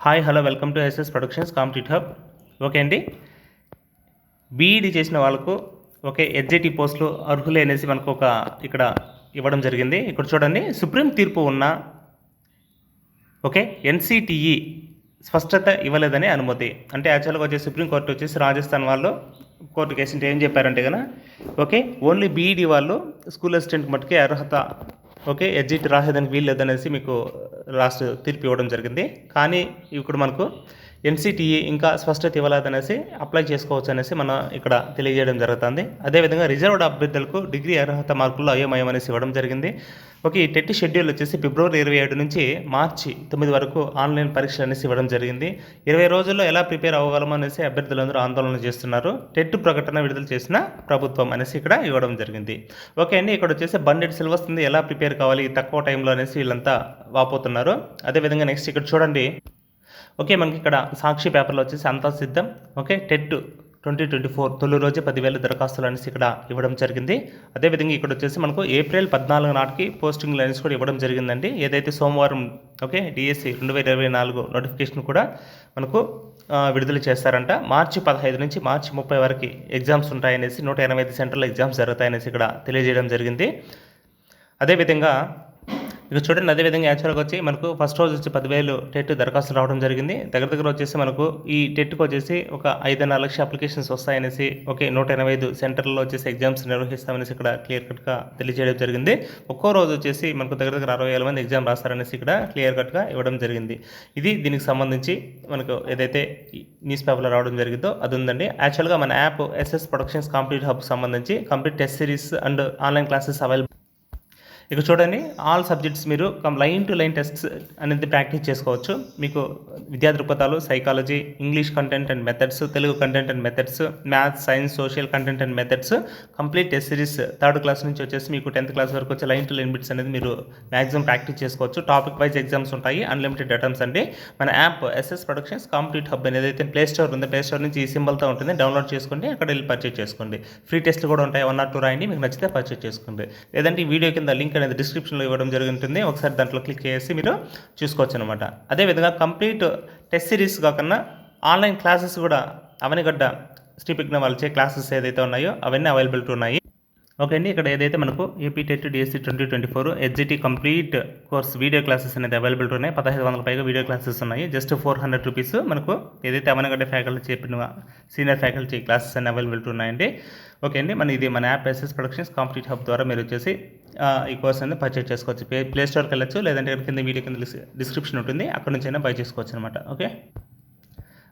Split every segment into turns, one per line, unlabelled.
Hi hello welcome to SS productions competitive hub. Okay అండి, BEd చేసిన వాళ్ళకు okay ఎస్జేటీ పోస్టులు అర్హులే అనేసి మనకు ఒక ఇక్కడ ఇవ్వడం జరిగింది. ఇక్కడ చూడండి, సుప్రీం తీర్పు ఉన్న ఓకే ఎన్సిటిఈ స్పష్టత ఇవ్వలేదని అనుమతి. అంటే యాక్చువల్గా వచ్చేసి సుప్రీంకోర్టు వచ్చేసి రాజస్థాన్ వాళ్ళు కోర్టు కేసు ఏం చెప్పారంటే కనుక ఓకే ఓన్లీ బీఈడీ వాళ్ళు స్కూల్ అసిస్టెంట్ మట్టుకే అర్హత ఓకే ఎస్జిటి రాసేదానికి వీలు లేదనేసి మీకు లాస్ట్ తీర్పు ఇవ్వడం జరిగింది. కానీ ఇప్పుడు మనకు ఎన్సిటిఈ ఇంకా స్పష్టత ఇవ్వలేదనేసి అప్లై చేసుకోవచ్చు అనేసి మనం ఇక్కడ తెలియజేయడం జరుగుతుంది. అదేవిధంగా రిజర్వ్డ్ అభ్యర్థులకు డిగ్రీ అర్హత మార్కుల్లో అయోమయం అనేసి ఇవ్వడం జరిగింది. ఓకే, ఈ టెట్ షెడ్యూల్ వచ్చేసి ఫిబ్రవరి 27 నుంచి మార్చి 9 వరకు ఆన్లైన్ పరీక్షలు అనేసి ఇవ్వడం జరిగింది. 20 రోజుల్లో ఎలా ప్రిపేర్ అవ్వగలమో అనేసి అభ్యర్థులందరూ ఆందోళన చేస్తున్నారు. టెట్ ప్రకటన విడుదల చేసిన ప్రభుత్వం అనేసి ఇక్కడ ఇవ్వడం జరిగింది. ఓకే అండి, ఇక్కడ వచ్చేసి బండెడ్ సిలబస్ ఉంది, ఎలా ప్రిపేర్ కావాలి తక్కువ టైంలో అనేసి వీళ్ళంతా వాపోతున్నారు. అదేవిధంగా నెక్స్ట్ ఇక్కడ చూడండి, ఓకే మనకి ఇక్కడ సాక్షి పేపర్లో వచ్చేసి అంతా సిద్ధం. ఓకే, టెట్ 2024 తొలి రోజు 10,000 దరఖాస్తులు అనేసి ఇక్కడ ఇవ్వడం జరిగింది. అదేవిధంగా ఇక్కడ వచ్చేసి మనకు ఏప్రిల్ 14 నాటికి పోస్టింగ్లు అనేసి కూడా ఇవ్వడం జరిగిందండి. ఏదైతే సోమవారం ఓకే డిఎస్సి 2024 నోటిఫికేషన్ కూడా మనకు విడుదల చేస్తారంట. మార్చి 15 నుంచి మార్చి 30 వరకు ఎగ్జామ్స్ ఉంటాయనేసి 185 సెంటర్లో ఎగ్జామ్స్ జరుగుతాయనేసి ఇక్కడ తెలియజేయడం జరిగింది. అదేవిధంగా ఇక చూడండి, అదేవిధంగా యాక్చువల్గా వచ్చి మనకు ఫస్ట్ రోజు వచ్చి 10,000 టెట్ దరఖాస్తులు రావడం జరిగింది. దగ్గర వచ్చేసి మనకు ఈ టెట్కి వచ్చేసి ఒక 5.5 లక్షల అప్లికేషన్స్ వస్తాయనేసి ఓకే 185 సెంటర్లో వచ్చేసి ఎగ్జామ్స్ నిర్వహిస్తామనేసి ఇక్కడ క్లియర్ కట్గా తెలియజేయడం జరిగింది. ఒక్కో రోజు వచ్చేసి మనకు దగ్గర 60,000 మంది ఎగ్జామ్ రాస్తారనేసి ఇక్కడ క్లియర్ కట్గా ఇవ్వడం జరిగింది. ఇది దీనికి సంబంధించి మనకు ఏదైతే న్యూస్ పేపర్లో రావడం జరిగిందో అది ఉందండి. యాక్చువల్గా మన app SS productions competitive hub సంబంధించి complete test series and online classes available. ఇక చూడండి, ఆల్ సబ్జెక్ట్స్ మీరు లైన్ టు లైన్ టెస్ట్స్ అనేది ప్రాక్టీస్ చేసుకోవచ్చు. మీకు విద్యా దృక్పథాలు, psychology, English content and methods, Telugu content and methods, maths, science, social content and methods complete test series 3rd class నుంచి వచ్చేసి మీకు 10th క్లాస్ వరకు వచ్చే లైన్ టు లైన్ బిట్స్ అనేది మీరు మ్యాక్సిమం ప్రాక్టీస్ చేసుకోవచ్చు. టాపిక్ వైజ్ ఎగ్జామ్స్ ఉంటాయి, అన్లిమిటెడ్ అటెంప్ట్స్ అండి. మన app SS productions competitive hub అనేది అయితే ప్లే స్టోర్ ఉంది, ప్లే స్టోర్ నుంచి ఈ సింబల్తో ఉంటుంది, డౌన్లోడ్ చేసుకోండి, అక్కడ వెళ్ళి పర్చేజ్ చేసుకోండి. ఫ్రీ టెస్ట్లు కూడా ఉంటాయి, 1 or 2 రాయండి, మీకు నచ్చితే పర్చేజ్ చేసుకోండి. లేదంటే ఈ వీడియో కింద లింక్ అనేది డిస్క్రిప్షన్లో ఇవ్వడం జరుగుతుంది, ఒకసారి దాంట్లో క్లిక్ చేసి మీరు చూసుకోవచ్చు అనమాట. అదేవిధంగా కంప్లీట్ టెస్ట్ సిరీస్ కాకుండా ఆన్లైన్ క్లాసెస్ కూడా అవనిగడ్డ శ్రీపిగ్న వాళ్ళచే క్లాసెస్ ఏదైతే ఉన్నాయో అవన్నీ అవైలబిలిటీ ఉన్నాయి. ఓకే అండి, ఇక్కడ ఏదైతే మనకు AP TET DSC 2024 SGT complete course video classes అనేది అవైలబిలిటీ ఉన్నాయి. 1500 పైగా వీడియో క్లాసెస్ ఉన్నాయి. జస్ట్ 400 రూపీస్ మనకు ఏదైతే అవనగడ్డ ఫ్యాకల్టీ చెప్పిన సీనియర్ ఫ్యాకల్టీ క్లాసెస్ అన్ని అవైలబిలిటీ ఉన్నాయండి. ఓకే అండి, మన app SS productions competitive hub ద్వారా మీరు వచ్చేసి ఈ కోర్స్ అనేది పర్చేజ్ చేసుకోవచ్చు. ప్లే స్టోర్కి వెళ్ళచ్చు, లేదంటే ఇక్కడ కింద వీడియో కింద డిస్క్రిప్షన్ ఉంటుంది, అక్కడ నుంచి అయినా బై చేసుకోవచ్చు అనమాట. ఓకే,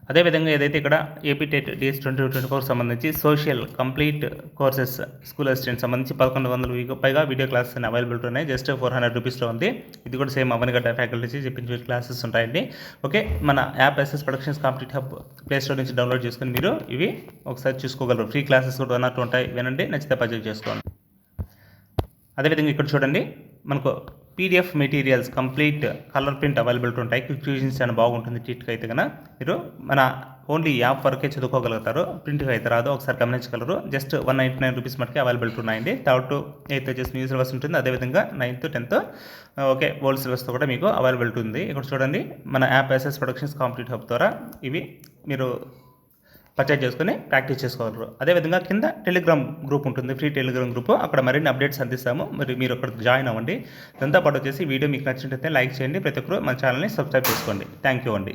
అదేవిధంగా ఏదైతే ఇక్కడ ఏపీ టెట్ డిఎస్ 2024 సంబంధించి social complete courses school assistant సంబంధించి 1100 పైగా వీడియో క్లాసెస్ అని అవైలబిలిటీ ఉన్నాయి. జస్ట్ 400 రూపీస్లో ఉంది. ఇది కూడా సేమ్ అవనిగడ్డ ఫ్యాకల్టీ చెప్పించే క్లాసెస్ ఉంటాయండి. ఓకే, మన app SS productions competitive hub play store నుంచి డౌన్లోడ్ చేసుకుని మీరు ఇవి ఒకసారి చూసుకోగలరు. ఫ్రీ క్లాసెస్ కూడా 1 or 2 ఉంటాయి, వినండి, నచ్చితే పర్చేజ్ చేసుకోండి. అదేవిధంగా ఇక్కడ చూడండి, మనకు PDF materials complete colour print availability ఉంటాయి. క్విక్ రివిజన్స్ అని బాగుంటుంది. టీట్కి అయితే కన్నా మీరు మన ఓన్లీ యాప్ వరకే చదువుకోగలుగుతారు, ప్రింట్గా అయితే రాదు, ఒకసారి గమనించగలరు. జస్ట్ 199 రూపీస్ మటుకే అవైలబిలిటీ ఉన్నాయండి. 3rd to 8th వచ్చేసి న్యూ సిలబస్ ఉంటుంది. అదేవిధంగా 9th 10th ఓకే ఓల్డ్ సిలబస్తో కూడా మీకు అవైలబిలిటీ ఉంది. ఇక్కడ చూడండి, మన app SS productions competitive hub ద్వారా ఇవి మీరు పర్చేజ్ చేసుకుని ప్రాక్టీస్ చేసుకోగలరు. అదేవిధంగా కింద టెలిగ్రామ్ గ్రూప్ ఉంటుంది, ఫ్రీ టెలిగ్రామ్ గ్రూప్, అక్కడ మరిన్ని అప్డేట్స్ అందిస్తాము. మీరు అక్కడ జాయిన్ అవ్వండి. దాంతోపాటు వచ్చేసి వీడియో మీకు నచ్చినట్లయితే లైక్ చేయండి. ప్రతి ఒక్కరు మన ఛానల్ని సబ్స్క్రైబ్ చేసుకోండి. థ్యాంక్ యూ అండి.